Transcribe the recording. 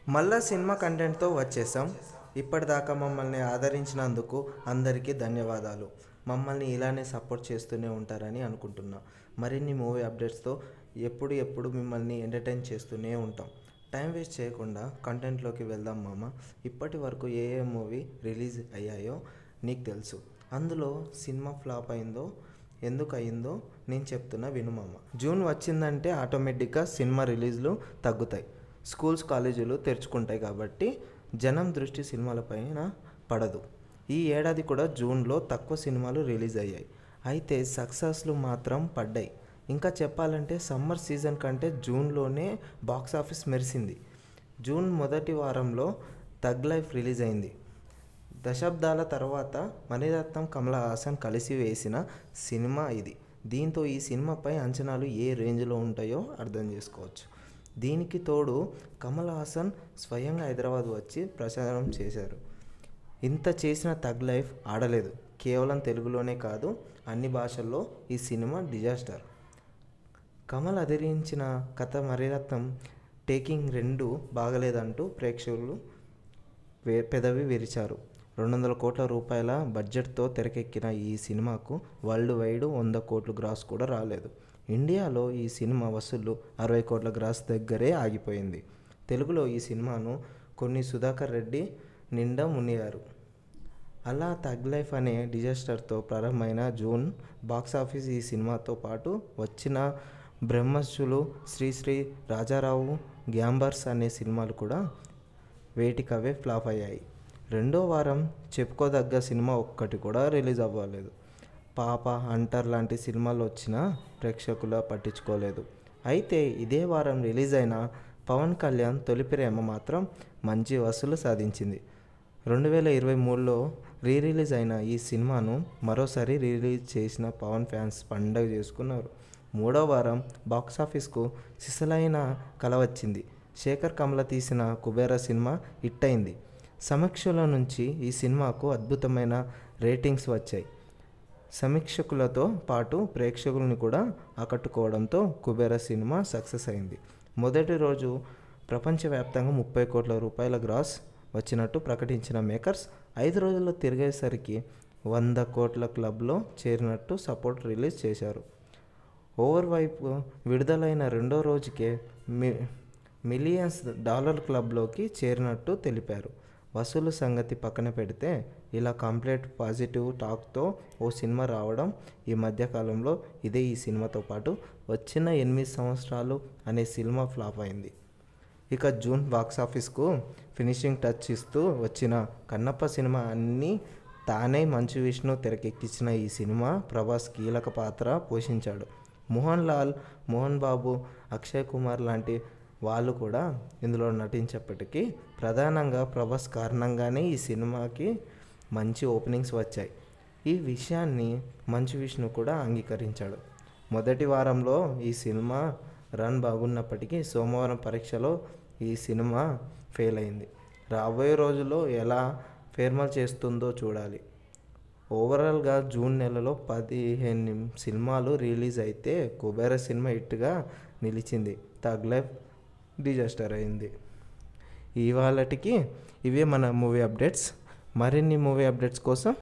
మళ్ళా సినిమా కంటెంట్తో వచ్చేసాం. ఇప్పటిదాకా మమ్మల్ని ఆదరించినందుకు అందరికీ ధన్యవాదాలు. మమ్మల్ని ఇలానే సపోర్ట్ చేస్తూనే ఉంటారని అనుకుంటున్నా. మరిన్ని మూవీ అప్డేట్స్తో ఎప్పుడు మిమ్మల్ని ఎంటర్టైన్ చేస్తూనే ఉంటాం. టైం వేస్ట్ చేయకుండా కంటెంట్లోకి వెళ్దాం మామ. ఇప్పటి వరకు ఏ మూవీ రిలీజ్ అయ్యాయో నీకు తెలుసు. అందులో సినిమా ఫ్లాప్ అయిందో ఎందుకు అయిందో నేను చెప్తున్నా విను మామ. జూన్ వచ్చిందంటే ఆటోమేటిక్గా సినిమా రిలీజ్లు తగ్గుతాయి. స్కూల్స్ కాలేజీలు తెరుచుకుంటాయి కాబట్టి జనం దృష్టి సినిమాలపైన పడదు. ఈ ఏడాది కూడా జూన్లో తక్కువ సినిమాలు రిలీజ్ అయ్యాయి. అయితే సక్సెస్లు మాత్రం పడ్డాయి. ఇంకా చెప్పాలంటే సమ్మర్ సీజన్ కంటే జూన్లోనే బాక్సాఫీస్ మెరిసింది. జూన్ మొదటి వారంలో థగ్ లైఫ్ రిలీజ్ అయింది. దశాబ్దాల తర్వాత మణిరత్నం, కమల్ హాసన్ కలిసి వేసిన సినిమా ఇది. దీంతో ఈ సినిమాపై అంచనాలు ఏ రేంజ్లో ఉంటాయో అర్థం చేసుకోవచ్చు. దీనికి తోడు కమల్ హాసన్ స్వయంగా హైదరాబాద్ వచ్చి ప్రచారం చేశారు. ఇంత చేసిన థగ్ లైఫ్ ఆడలేదు. కేవలం తెలుగులోనే కాదు, అన్ని భాషల్లో ఈ సినిమా డిజాస్టర్. కమల్ అదిరించిన కథ, మణిరత్నం టేకింగ్ రెండూ బాగలేదంటూ ప్రేక్షకులు పెదవి విరిచారు. 200 కోట్ల రూపాయల బడ్జెట్తో తెరకెక్కిన ఈ సినిమాకు వరల్డ్ వైడ్ 100 కోట్లు గ్రాస్ కూడా రాలేదు. ఇండియాలో ఈ సినిమా వసూళ్లు 60 కోట్ల గ్రాస్ దగ్గరే ఆగిపోయింది. తెలుగులో ఈ సినిమాను కొన్ని సుధాకర్ రెడ్డి నిండా మునిగారు. అలా థగ్ లైఫ్ అనే డిజాస్టర్తో ప్రారంభమైన జూన్ బాక్సాఫీస్ ఈ సినిమాతో పాటు వచ్చిన బ్రహ్మశులు, శ్రీశ్రీ, రాజారావు, గ్యాంబర్స్ అనే సినిమాలు కూడా వేటికవే ఫ్లాప్ అయ్యాయి. రెండో వారం చెప్పుకోదగ్గ సినిమా ఒక్కటి కూడా రిలీజ్ అవ్వలేదు. పాప, హంటర్ లాంటి సినిమాలు వచ్చినా ప్రేక్షకులు పట్టించుకోలేదు. అయితే ఇదే వారం రిలీజ్ అయిన పవన్ కళ్యాణ్ తొలి ప్రేమ మాత్రం మంచి వసూలు సాధించింది. 2023లో రిలీజ్ అయిన ఈ సినిమాను మరోసారి రిలీజ్ చేసిన పవన్ ఫ్యాన్స్ పండగ చేసుకున్నారు. మూడో వారం బాక్సాఫీస్కు సిసలైన కల వచ్చింది. శేఖర్ కమల తీసిన కుబేర సినిమా హిట్ అయింది. సమీక్షల నుంచి ఈ సినిమాకు అద్భుతమైన రేటింగ్స్ వచ్చాయి. సమీక్షకులతో పాటు ప్రేక్షకుల్ని కూడా ఆకట్టుకోవడంతో కుబేర సినిమా సక్సెస్ అయింది. మొదటి రోజు ప్రపంచవ్యాప్తంగా 30 కోట్ల రూపాయల గ్రాస్ వచ్చినట్టు ప్రకటించిన మేకర్స్ 5 రోజుల్లో తిరిగేసరికి 100 కోట్ల క్లబ్లో చేరినట్టు సపోర్ట్ రిలీజ్ చేశారు. ఓవర్వైపు విడుదలైన రెండో రోజుకే మిలియన్స్ డాలర్ క్లబ్లోకి చేరినట్టు తెలిపారు. వసూలు సంగతి పక్కన పెడితే ఇలా కంప్లీట్ పాజిటివ్ టాక్తో ఓ సినిమా రావడం ఈ మధ్యకాలంలో ఇదే. ఈ సినిమాతో పాటు వచ్చిన 8 సంవత్సరాలు అనే సినిమా ఫ్లాప్ అయింది. ఇక జూన్ బాక్సాఫీస్కు ఫినిషింగ్ టచ్ ఇస్తూ వచ్చిన కన్నప్ప సినిమా అన్నీ తానే మంచు విష్ణు తెరకెక్కించిన ఈ సినిమా ప్రభాస్ కీలక పాత్ర పోషించాడు. మోహన్ లాల్, మోహన్ బాబు, అక్షయ్ కుమార్ లాంటి వాళ్ళు కూడా ఇందులో నటించేప్పటికీ ప్రధానంగా ప్రభాస్ కారణంగానే ఈ సినిమాకి మంచి ఓపెనింగ్స్ వచ్చాయి. ఈ విషయాన్ని మంచు విష్ణు కూడా అంగీకరించాడు. మొదటి వారంలో ఈ సినిమా రన్ బాగున్నప్పటికీ సోమవారం పరీక్షలో ఈ సినిమా ఫెయిల్ అయింది. రాబోయే రోజుల్లో ఎలా ఫేర్మల్ చేస్తుందో చూడాలి. ఓవరాల్గా జూన్ నెలలో 15 సినిమాలు రిలీజ్ అయితే కుబేర సినిమా హిట్గా నిలిచింది. థగ్ లైఫ్ డిజాస్టర్ అయింది. ఇవాళకి ఇవే మన మూవీ అప్డేట్స్. మరిన్ని మూవీ అప్డేట్స్ కోసం